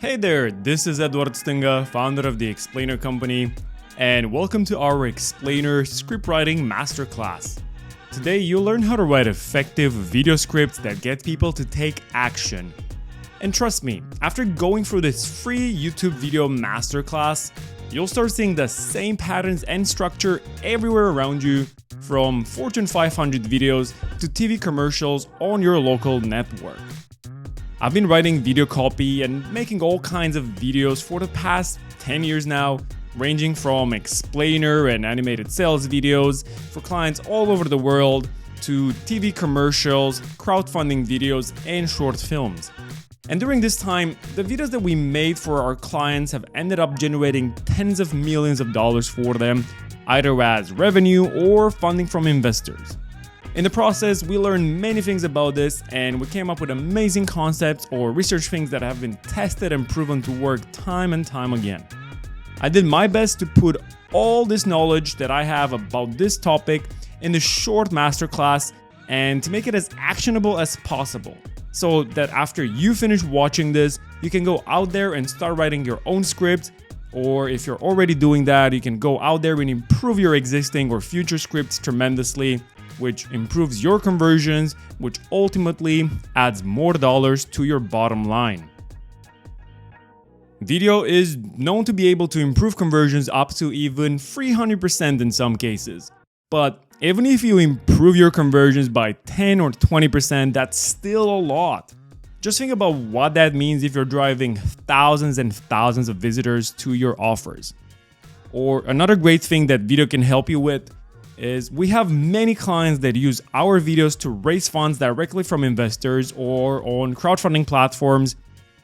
Hey there, this is Edward Stinga, founder of the Explainer Company, and welcome to our Explainer Scriptwriting Masterclass. Today you'll learn how to write effective video scripts that get people to take action. And trust me, after going through this free YouTube video masterclass, you'll start seeing the same patterns and structure everywhere around you, from Fortune 500 videos to TV commercials on your local network. I've been writing video copy and making all kinds of videos for the past 10 years now, ranging from explainer and animated sales videos for clients all over the world to TV commercials, crowdfunding videos, and short films. And during this time, the videos that we made for our clients have ended up generating tens of millions of dollars for them, either as revenue or funding from investors. In the process, we learned many things about this, and we came up with amazing concepts or research things that have been tested and proven to work time and time again. I did my best to put all this knowledge that I have about this topic in this short masterclass and to make it as actionable as possible, so that after you finish watching this, you can go out there and start writing your own script, or if you're already doing that, you can go out there and improve your existing or future scripts tremendously, which improves your conversions, which ultimately adds more dollars to your bottom line. Video is known to be able to improve conversions up to even 300% in some cases. But even if you improve your conversions by 10 or 20%, that's still a lot. Just think about what that means if you're driving thousands and thousands of visitors to your offers. Or another great thing that video can help you with is we have many clients that use our videos to raise funds directly from investors or on crowdfunding platforms,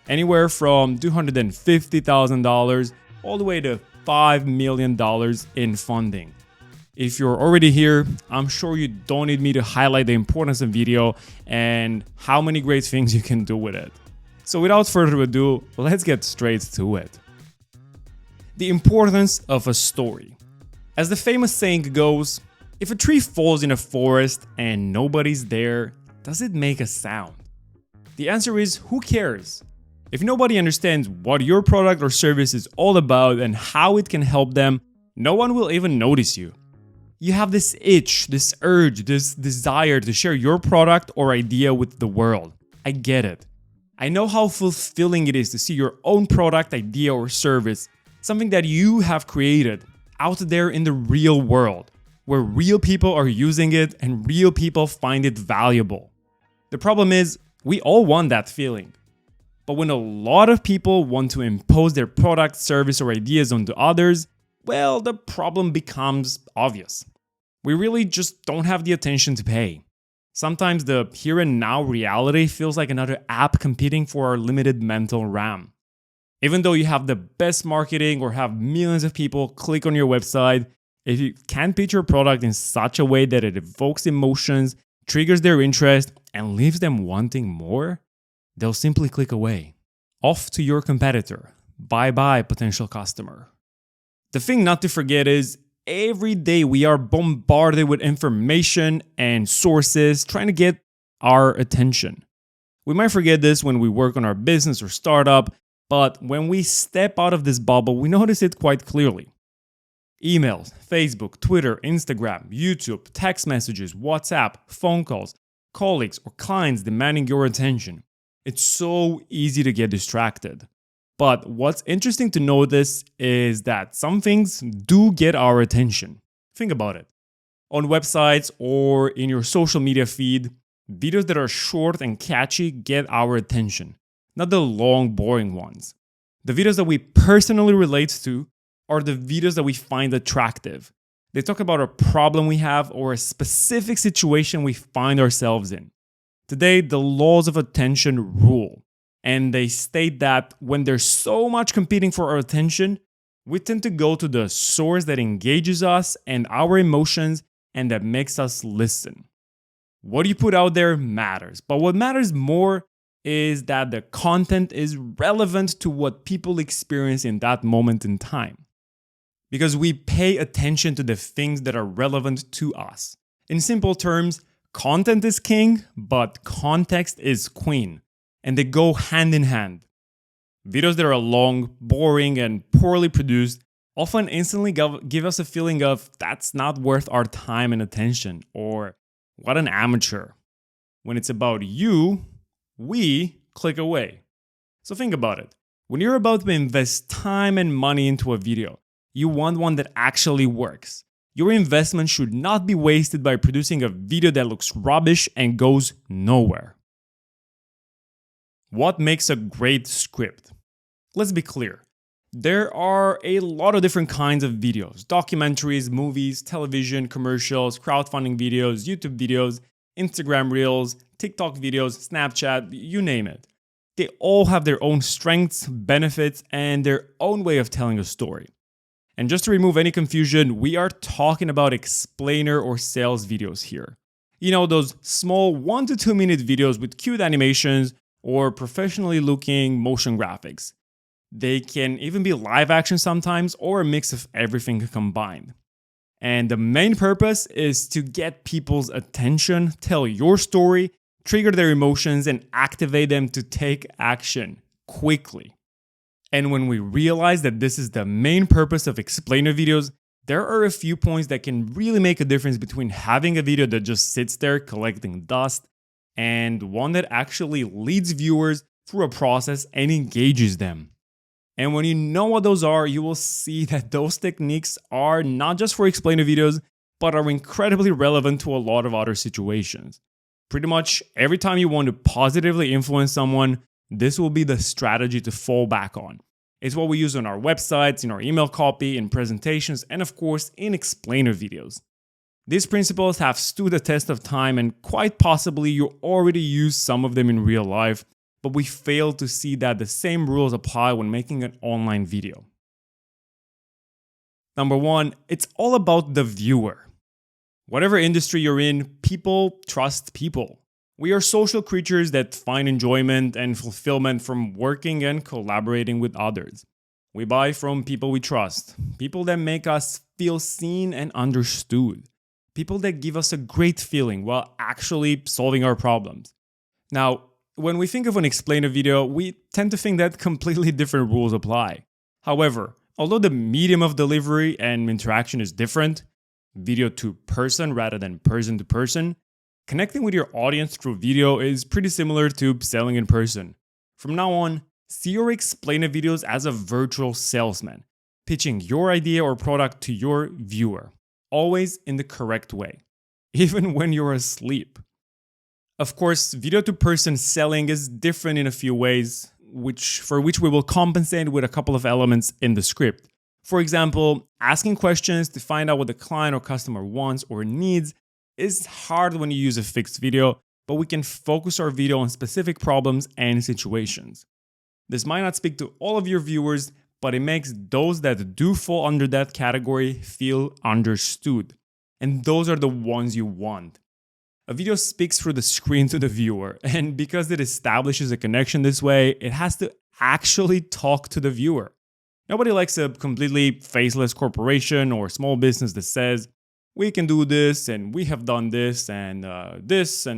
anywhere from $250,000 all the way to $5 million in funding. If you're already here, I'm sure you don't need me to highlight the importance of video and how many great things you can do with it. So without further ado, let's get straight to it. The importance of a story. As the famous saying goes, if a tree falls in a forest and nobody's there, does it make a sound? The answer is, who cares? If nobody understands what your product or service is all about and how it can help them, no one will even notice you. You have this itch, this urge, this desire to share your product or idea with the world. I get it. I know how fulfilling it is to see your own product, idea, or service, something that you have created, out there in the real world, where real people are using it and real people find it valuable. The problem is, we all want that feeling. But when a lot of people want to impose their product, service, or ideas onto others, well, the problem becomes obvious. We really just don't have the attention to pay. Sometimes the here and now reality feels like another app competing for our limited mental RAM. Even though you have the best marketing or have millions of people click on your website, if you can't pitch your product in such a way that it evokes emotions, triggers their interest, and leaves them wanting more, they'll simply click away. Off to your competitor. Bye-bye, potential customer. The thing not to forget is, every day we are bombarded with information and sources trying to get our attention. We might forget this when we work on our business or startup, but when we step out of this bubble, we notice it quite clearly. Emails, Facebook, Twitter, Instagram, YouTube, text messages, WhatsApp, phone calls, colleagues or clients demanding your attention. It's so easy to get distracted. But what's interesting to notice is that some things do get our attention. Think about it. On websites or in your social media feed, videos that are short and catchy get our attention. Not the long, boring ones. The videos that we personally relate to are the videos that we find attractive. They talk about a problem we have or a specific situation we find ourselves in. Today, the laws of attention rule, and they state that when there's so much competing for our attention, we tend to go to the source that engages us and our emotions and that makes us listen. What you put out there matters, but what matters more is that the content is relevant to what people experience in that moment in time. Because we pay attention to the things that are relevant to us. In simple terms, content is king, but context is queen, and they go hand in hand. Videos that are long, boring, and poorly produced often instantly give us a feeling of that's not worth our time and attention, or what an amateur. When it's about you, we click away. So think about it. When you're about to invest time and money into a video, you want one that actually works. Your investment should not be wasted by producing a video that looks rubbish and goes nowhere. What makes a great script? Let's be clear. There are a lot of different kinds of videos: documentaries, movies, television, commercials, crowdfunding videos, YouTube videos, Instagram Reels, TikTok videos, Snapchat, you name it. They all have their own strengths, benefits, and their own way of telling a story. And just to remove any confusion, we are talking about explainer or sales videos here. You know, those small 1 to 2 minute videos with cute animations or professionally looking motion graphics. They can even be live action sometimes, or a mix of everything combined. And the main purpose is to get people's attention, tell your story, trigger their emotions, and activate them to take action quickly. And when we realize that this is the main purpose of explainer videos, there are a few points that can really make a difference between having a video that just sits there collecting dust and one that actually leads viewers through a process and engages them. And when you know what those are, you will see that those techniques are not just for explainer videos, but are incredibly relevant to a lot of other situations. Pretty much every time you want to positively influence someone, this will be the strategy to fall back on. It's what we use on our websites, in our email copy, in presentations, and of course, in explainer videos. These principles have stood the test of time, and quite possibly you already use some of them in real life, but we fail to see that the same rules apply when making an online video. Number 1, it's all about the viewer. Whatever industry you're in, people trust people. We are social creatures that find enjoyment and fulfillment from working and collaborating with others. We buy from people we trust, people that make us feel seen and understood, people that give us a great feeling while actually solving our problems. Now, when we think of an explainer video, we tend to think that completely different rules apply. However, although the medium of delivery and interaction is different, video to person rather than person to person, connecting with your audience through video is pretty similar to selling in person. From now on, see your explainer videos as a virtual salesman, pitching your idea or product to your viewer, always in the correct way, even when you're asleep. Of course, video to person selling is different in a few ways, for which we will compensate with a couple of elements in the script. For example, asking questions to find out what the client or customer wants or needs is hard when you use a fixed video, but we can focus our video on specific problems and situations. This might not speak to all of your viewers, but it makes those that do fall under that category feel understood. And those are the ones you want. A video speaks through the screen to the viewer, and because it establishes a connection this way, it has to actually talk to the viewer. Nobody likes a completely faceless corporation or small business that says, we can do this, and we have done this, and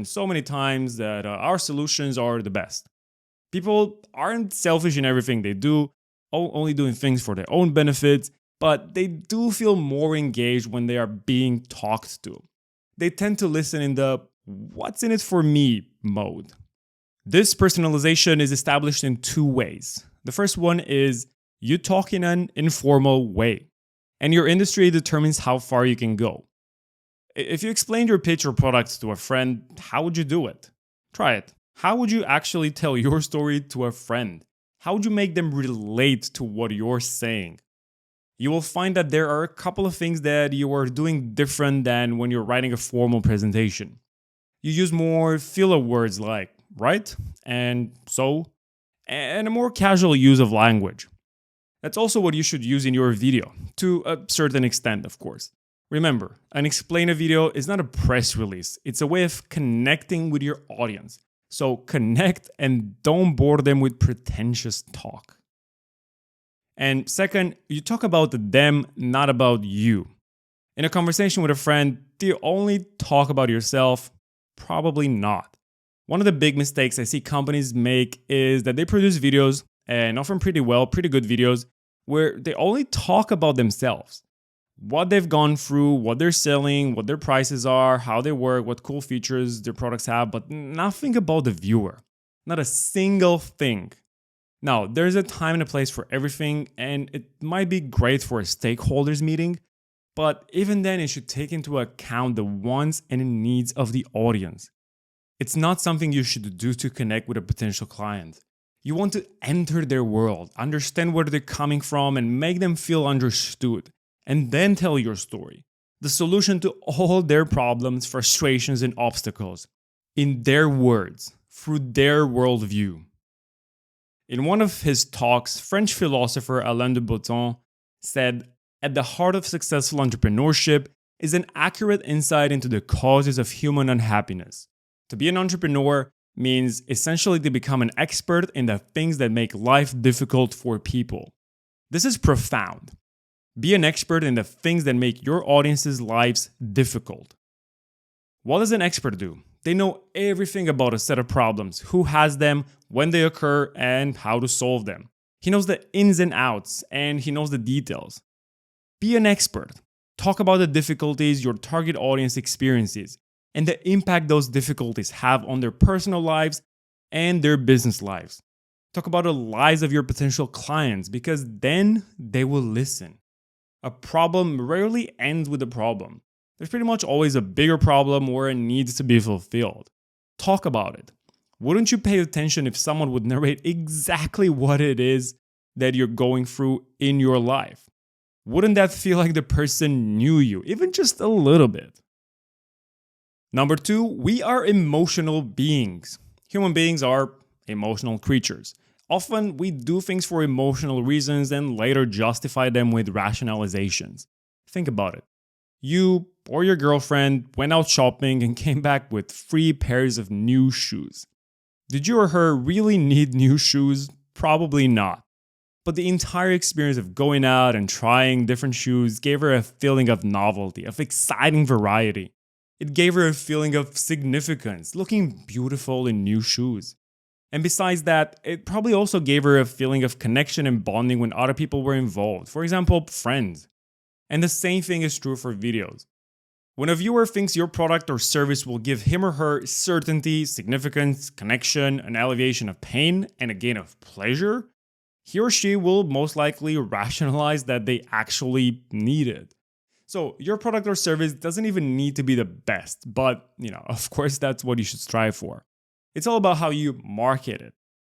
so many times that our solutions are the best. People aren't selfish in everything they do, only doing things for their own benefits, but they do feel more engaged when they are being talked to. They tend to listen in the what's in it for me mode. This personalization is established in 2 ways. The first one is you talk in an informal way, and your industry determines how far you can go. If you explained your pitch or product to a friend, how would you do it? Try it. How would you actually tell your story to a friend? How would you make them relate to what you're saying? You will find that there are a couple of things that you are doing different than when you're writing a formal presentation. You use more filler words like right and so, and a more casual use of language. That's also what you should use in your video, to a certain extent, of course. Remember, an explainer video is not a press release. It's a way of connecting with your audience. So connect and don't bore them with pretentious talk. And second, you talk about them, not about you. In a conversation with a friend, do you only talk about yourself? Probably not. One of the big mistakes I see companies make is that they produce videos and often pretty good videos where they only talk about themselves. What they've gone through, what they're selling, what their prices are, how they work, what cool features their products have, but nothing about the viewer. Not a single thing. Now, there's a time and a place for everything, and it might be great for a stakeholders meeting, but even then, it should take into account the wants and needs of the audience. It's not something you should do to connect with a potential client. You want to enter their world, understand where they're coming from, and make them feel understood, and then tell your story, the solution to all their problems, frustrations, and obstacles, in their words, through their worldview. In one of his talks, French philosopher Alain de Botton said, "At the heart of successful entrepreneurship is an accurate insight into the causes of human unhappiness. To be an entrepreneur means essentially to become an expert in the things that make life difficult for people." This is profound. Be an expert in the things that make your audience's lives difficult. What does an expert do? They know everything about a set of problems, who has them, when they occur, and how to solve them. He knows the ins and outs, and he knows the details. Be an expert. Talk about the difficulties your target audience experiences and the impact those difficulties have on their personal lives and their business lives. Talk about the lives of your potential clients, because then they will listen. A problem rarely ends with a problem. There's pretty much always a bigger problem or a need to be fulfilled. Talk about it. Wouldn't you pay attention if someone would narrate exactly what it is that you're going through in your life? Wouldn't that feel like the person knew you, even just a little bit? Number 2, we are emotional beings. Human beings are emotional creatures. Often we do things for emotional reasons and later justify them with rationalizations. Think about it. You or your girlfriend went out shopping and came back with 3 pairs of new shoes. Did you or her really need new shoes? Probably not. But the entire experience of going out and trying different shoes gave her a feeling of novelty, of exciting variety. It gave her a feeling of significance, looking beautiful in new shoes. And besides that, it probably also gave her a feeling of connection and bonding when other people were involved, for example, friends. And the same thing is true for videos. When a viewer thinks your product or service will give him or her certainty, significance, connection, an alleviation of pain, and a gain of pleasure, he or she will most likely rationalize that they actually need it. So your product or service doesn't even need to be the best, but of course that's what you should strive for. It's all about how you market it.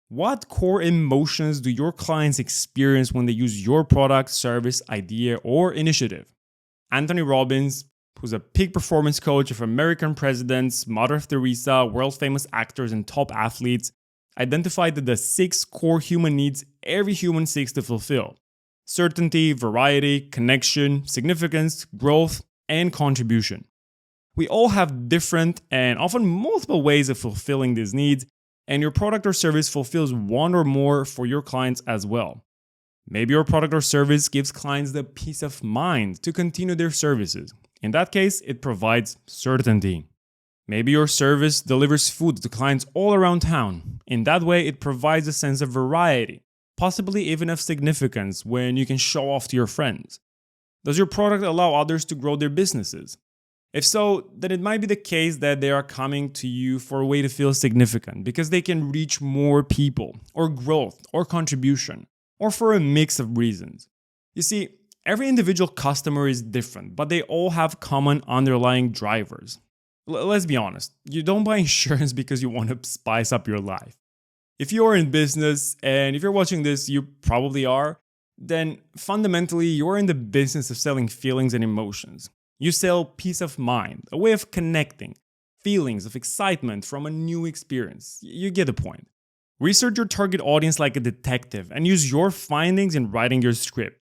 What core emotions do your clients experience when they use your product, service, idea, or initiative? Anthony Robbins, who's a peak performance coach of American presidents, Mother Teresa, world-famous actors, and top athletes, identified that the 6 core human needs every human seeks to fulfill: certainty, variety, connection, significance, growth, and contribution. We all have different and often multiple ways of fulfilling these needs, and your product or service fulfills one or more for your clients as well. Maybe your product or service gives clients the peace of mind to continue their services. In that case, it provides certainty. Maybe your service delivers food to clients all around town. In that way, it provides a sense of variety, possibly even of significance when you can show off to your friends. Does your product allow others to grow their businesses? If so, then it might be the case that they are coming to you for a way to feel significant because they can reach more people, or growth, or contribution, or for a mix of reasons. You see, every individual customer is different, but they all have common underlying drivers. Let's be honest, you don't buy insurance because you want to spice up your life. If you are in business, and if you're watching this, you probably are, then fundamentally you're in the business of selling feelings and emotions. You sell peace of mind, a way of connecting, feelings of excitement from a new experience. You get the point. Research your target audience like a detective and use your findings in writing your script.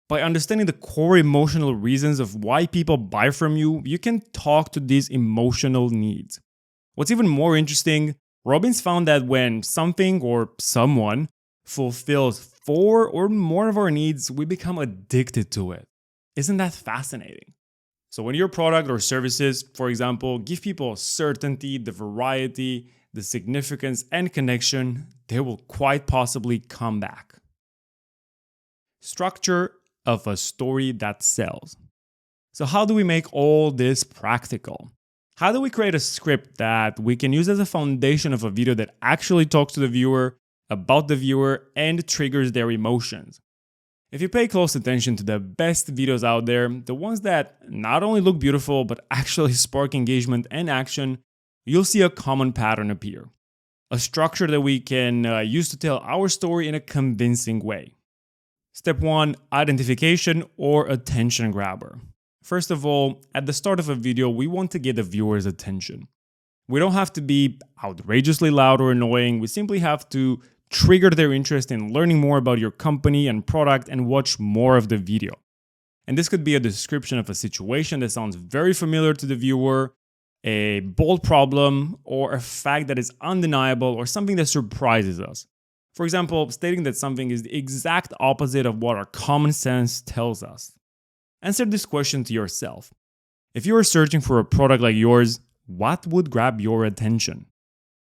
By understanding the core emotional reasons of why people buy from you, you can talk to these emotional needs. What's even more interesting, Robbins found that when something or someone fulfills 4 or more of our needs, we become addicted to it. Isn't that fascinating? So when your product or services, for example, give people certainty, the variety, the significance and connection, they will quite possibly come back. Structure of a story that sells. So how do we make all this practical? How do we create a script that we can use as a foundation of a video that actually talks to the viewer, about the viewer, and triggers their emotions? If you pay close attention to the best videos out there, the ones that not only look beautiful but actually spark engagement and action, you'll see a common pattern appear. A structure that we can use to tell our story in a convincing way. Step 1, identification or attention grabber. First of all, at the start of a video, we want to get the viewer's attention. We don't have to be outrageously loud or annoying, we simply have to trigger their interest in learning more about your company and product and watch more of the video. And this could be a description of a situation that sounds very familiar to the viewer, a bold problem, or a fact that is undeniable or something that surprises us. For example, stating that something is the exact opposite of what our common sense tells us. Answer this question to yourself. If you are searching for a product like yours, what would grab your attention?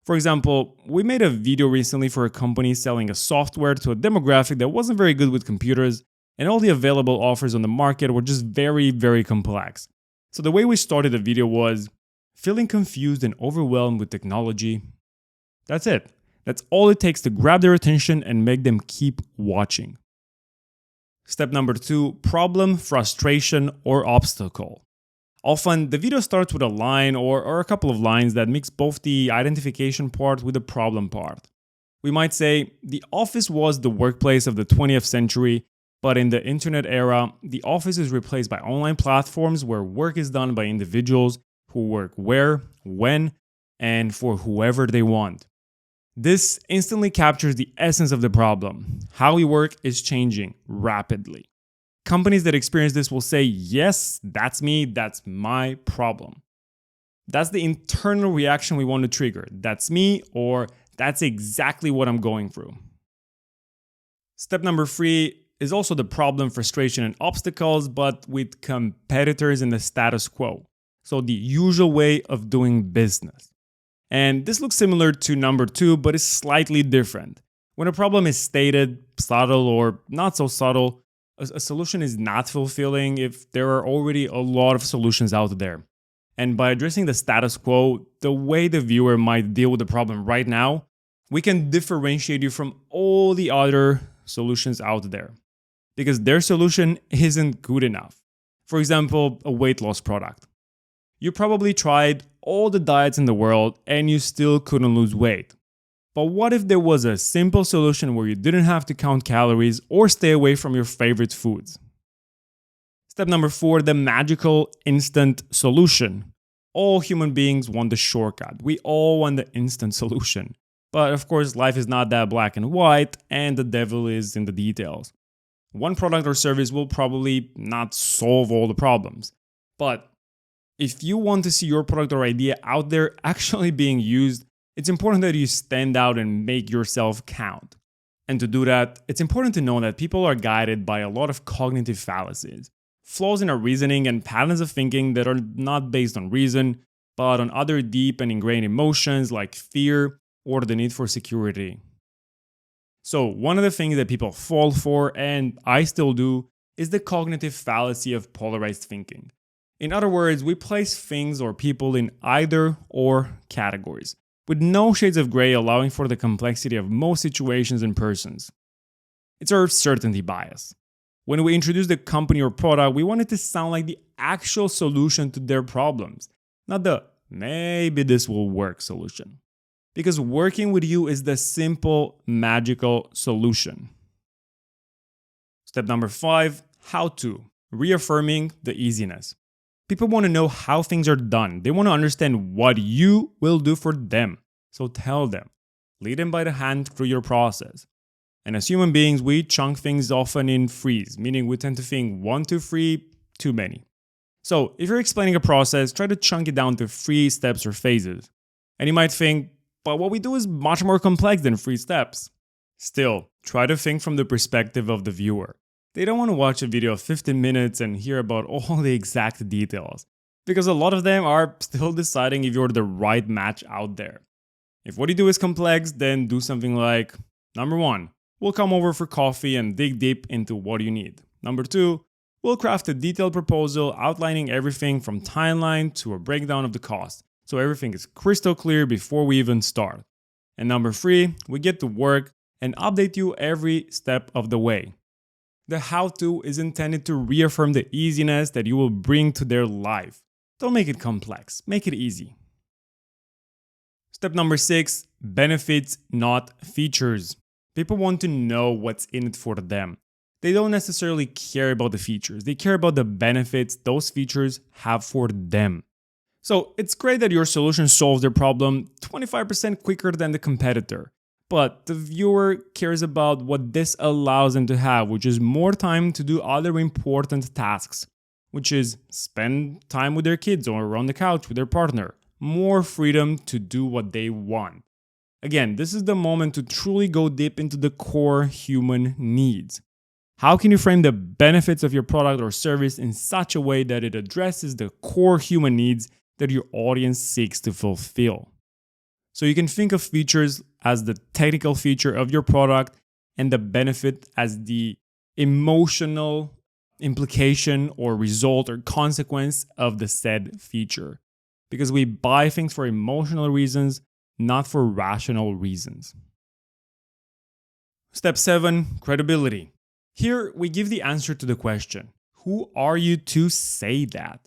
For example, we made a video recently for a company selling a software to a demographic that wasn't very good with computers, and all the available offers on the market were just very, very complex. So the way we started the video was, feeling confused and overwhelmed with technology. That's it. That's all it takes to grab their attention and make them keep watching. Step number 2, problem, frustration, or obstacle. Often, the video starts with a line or a couple of lines that mix both the identification part with the problem part. We might say, the office was the workplace of the 20th century, but in the internet era, the office is replaced by online platforms where work is done by individuals who work where, when, and for whoever they want. This instantly captures the essence of the problem. How we work is changing rapidly. Companies that experience this will say, yes, that's me, that's my problem. That's the internal reaction we want to trigger. That's me, or that's exactly what I'm going through. Step number 3 is also the problem, frustration, and obstacles, but with competitors in the status quo. So the usual way of doing business. And this looks similar to number 2, but is slightly different. When a problem is stated, subtle or not so subtle, a solution is not fulfilling if there are already a lot of solutions out there. And by addressing the status quo, the way the viewer might deal with the problem right now, we can differentiate you from all the other solutions out there. Because their solution isn't good enough. For example, a weight loss product. You probably tried all the diets in the world and you still couldn't lose weight. But what if there was a simple solution where you didn't have to count calories or stay away from your favorite foods? Step number 4, the magical instant solution. All human beings want the shortcut. We all want the instant solution. But of course, life is not that black and white, and the devil is in the details. One product or service will probably not solve all the problems. But if you want to see your product or idea out there actually being used, it's important that you stand out and make yourself count. And to do that, it's important to know that people are guided by a lot of cognitive fallacies, flaws in our reasoning and patterns of thinking that are not based on reason, but on other deep and ingrained emotions like fear or the need for security. So one of the things that people fall for, and I still do, is the cognitive fallacy of polarized thinking. In other words, we place things or people in either or categories, with no shades of gray, allowing for the complexity of most situations and persons. It's our certainty bias. When we introduce the company or product, we want it to sound like the actual solution to their problems, not the maybe this will work solution. Because working with you is the simple, magical solution. Step number 5, how to. Reaffirming the easiness. People want to know how things are done. They want to understand what you will do for them. So tell them. Lead them by the hand through your process. And as human beings, we chunk things often in threes, meaning we tend to think 1 to 3, too many. So if you're explaining a process, try to chunk it down to 3 steps or phases. And you might think, but what we do is much more complex than 3 steps. Still, try to think from the perspective of the viewer. They don't want to watch a video of 15 minutes and hear about all the exact details, because a lot of them are still deciding if you're the right match out there. If what you do is complex, then do something like number 1, we'll come over for coffee and dig deep into what you need. Number 2, we'll craft a detailed proposal outlining everything from timeline to a breakdown of the cost, so everything is crystal clear before we even start. And number 3, we get to work and update you every step of the way. The how-to is intended to reaffirm the easiness that you will bring to their life. Don't make it complex, make it easy. Step number 6, benefits, not features. People want to know what's in it for them. They don't necessarily care about the features. They care about the benefits those features have for them. So it's great that your solution solves their problem 25% quicker than the competitor. But the viewer cares about what this allows them to have, which is more time to do other important tasks, which is spend time with their kids or on the couch with their partner. More freedom to do what they want. Again, this is the moment to truly go deep into the core human needs. How can you frame the benefits of your product or service in such a way that it addresses the core human needs that your audience seeks to fulfill? So you can think of features as the technical feature of your product and the benefit as the emotional implication or result or consequence of the said feature. Because we buy things for emotional reasons, not for rational reasons. Step 7, credibility. Here we give the answer to the question, who are you to say that?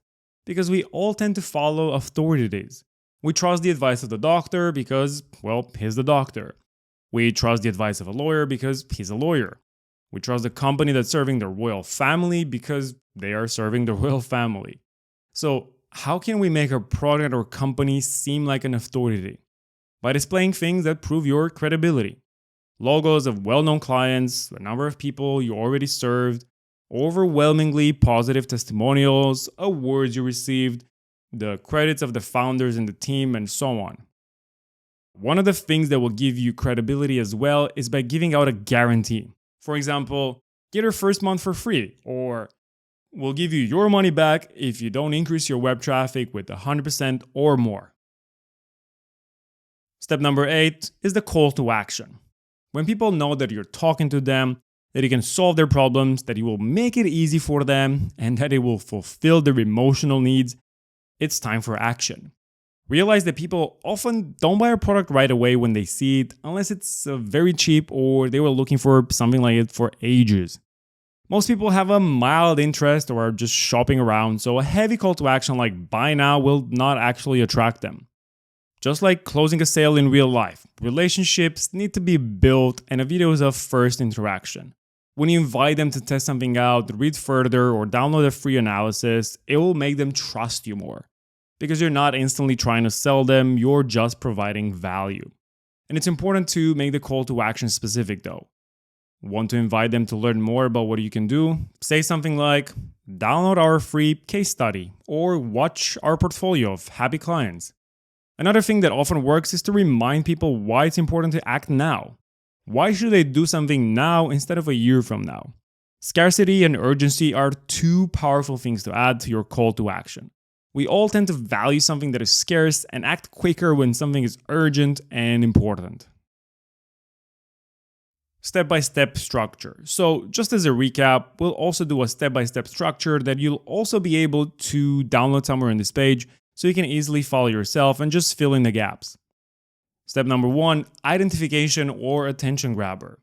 Because we all tend to follow authorities. We trust the advice of the doctor because, well, he's the doctor. We trust the advice of a lawyer because he's a lawyer. We trust the company that's serving the royal family because they are serving the royal family. So, how can we make a product or company seem like an authority? By displaying things that prove your credibility. Logos of well-known clients, the number of people you already served, overwhelmingly positive testimonials, awards you received, the credits of the founders and the team, and so on. One of the things that will give you credibility as well is by giving out a guarantee. For example, get your first month for free, or we'll give you your money back if you don't increase your web traffic with 100% or more. Step number 8 is the call to action. When people know that you're talking to them, that you can solve their problems, that you will make it easy for them, and that it will fulfill their emotional needs, it's time for action. Realize that people often don't buy a product right away when they see it, unless it's very cheap or they were looking for something like it for ages. Most people have a mild interest or are just shopping around, so a heavy call to action like buy now will not actually attract them. Just like closing a sale in real life, relationships need to be built, and a video is a first interaction. When you invite them to test something out, read further, or download a free analysis, it will make them trust you more. Because you're not instantly trying to sell them, you're just providing value. And it's important to make the call to action specific though. Want to invite them to learn more about what you can do? Say something like, download our free case study, or watch our portfolio of happy clients. Another thing that often works is to remind people why it's important to act now. Why should they do something now instead of a year from now? Scarcity and urgency are two powerful things to add to your call to action. We all tend to value something that is scarce and act quicker when something is urgent and important. Step-by-step structure. So just as a recap, we'll also do a step-by-step structure that you'll also be able to download somewhere in this page so you can easily follow yourself and just fill in the gaps. Step number 1, identification or attention grabber.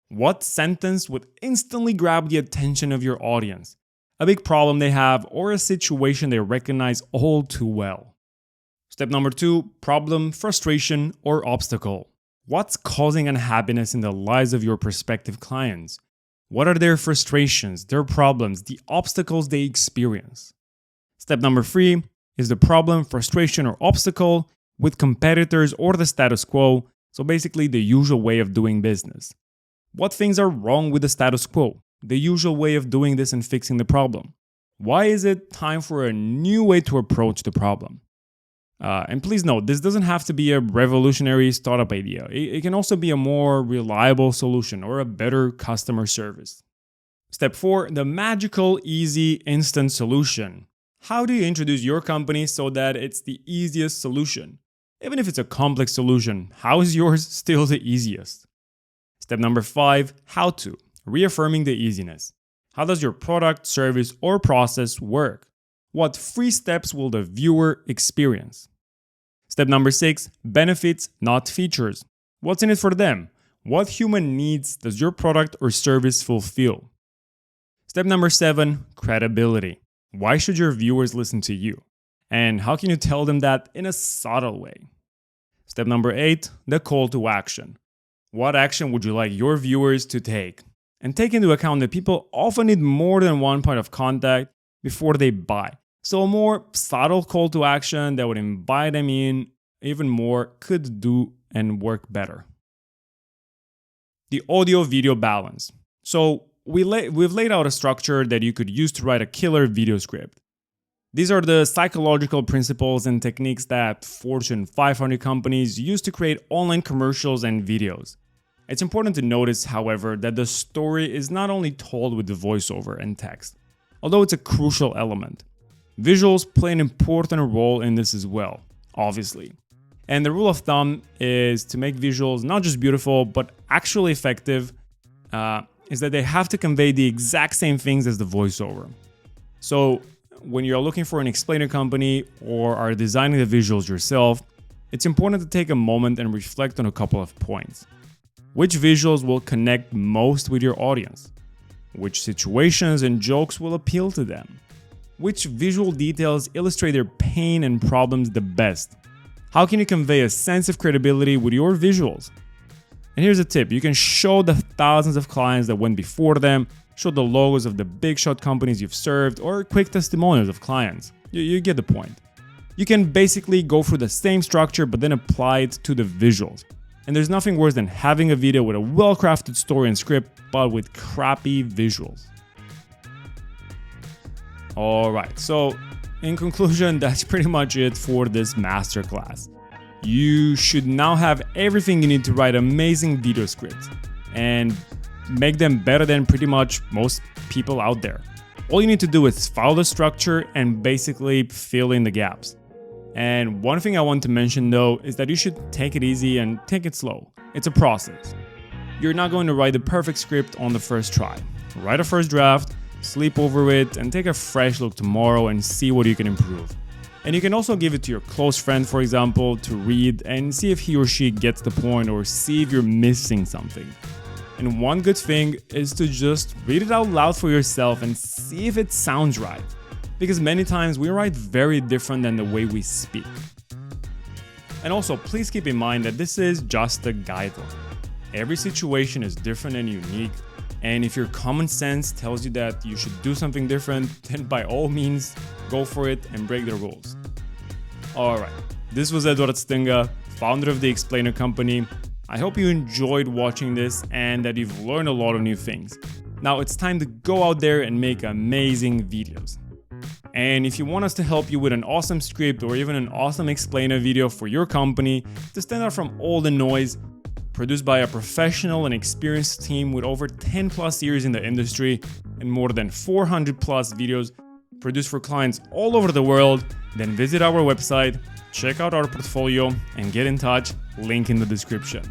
What sentence would instantly grab the attention of your audience? A big problem they have or a situation they recognize all too well. Step number 2, problem, frustration, or obstacle. What's causing unhappiness in the lives of your prospective clients? What are their frustrations, their problems, the obstacles they experience? Step number 3 is the problem, frustration, or obstacle with competitors or the status quo, so basically the usual way of doing business. What things are wrong with the status quo, the usual way of doing this and fixing the problem? Why is it time for a new way to approach the problem? And please note, this doesn't have to be a revolutionary startup idea. It can also be a more reliable solution or a better customer service. Step 4, the magical, easy, instant solution. How do you introduce your company so that it's the easiest solution? Even if it's a complex solution, how is yours still the easiest? Step number 5, how to. Reaffirming the easiness. How does your product, service, or process work? What free steps will the viewer experience? Step number 6, benefits, not features. What's in it for them? What human needs does your product or service fulfill? Step number 7, credibility. Why should your viewers listen to you? And how can you tell them that in a subtle way? Step number 8, the call to action. What action would you like your viewers to take? And take into account that people often need more than one point of contact before they buy. So a more subtle call to action that would invite them in even more could do and work better. The audio-video balance. So we've laid out a structure that you could use to write a killer video script. These are the psychological principles and techniques that Fortune 500 companies use to create online commercials and videos. It's important to notice, however, that the story is not only told with the voiceover and text, although it's a crucial element. Visuals play an important role in this as well, obviously. And the rule of thumb is to make visuals not just beautiful, but actually effective, is that they have to convey the exact same things as the voiceover. So when you're looking for an explainer company or are designing the visuals yourself, it's important to take a moment and reflect on a couple of points. Which visuals will connect most with your audience? Which situations and jokes will appeal to them? Which visual details illustrate their pain and problems the best? How can you convey a sense of credibility with your visuals? And here's a tip. You can show the thousands of clients that went before them, show the logos of the big shot companies you've served, or quick testimonials of clients. You get the point. You can basically go through the same structure but then apply it to the visuals. And there's nothing worse than having a video with a well-crafted story and script but with crappy visuals. Alright, so in conclusion, that's pretty much it for this masterclass. You should now have everything you need to write amazing video scripts and make them better than pretty much most people out there. All you need to do is follow the structure and basically fill in the gaps. And one thing I want to mention though is that you should take it easy and take it slow. It's a process. You're not going to write the perfect script on the first try. Write a first draft, sleep over it, and take a fresh look tomorrow and see what you can improve. And you can also give it to your close friend, for example, to read and see if he or she gets the point or see if you're missing something. And one good thing is to just read it out loud for yourself and see if it sounds right. Because many times we write very different than the way we speak. And also, please keep in mind that this is just a guideline. Every situation is different and unique. And if your common sense tells you that you should do something different, then by all means, go for it and break the rules. Alright, this was Eduard Stinga, founder of the Explainer Company. I hope you enjoyed watching this and that you've learned a lot of new things. Now it's time to go out there and make amazing videos. And if you want us to help you with an awesome script or even an awesome explainer video for your company to stand out from all the noise, produced by a professional and experienced team with over 10 plus years in the industry and more than 400 plus videos produced for clients all over the world, then visit our website, check out our portfolio, and get in touch, link in the description.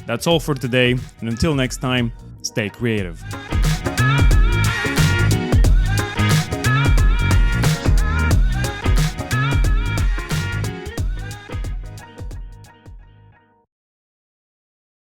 That's all for today, and until next time, stay creative.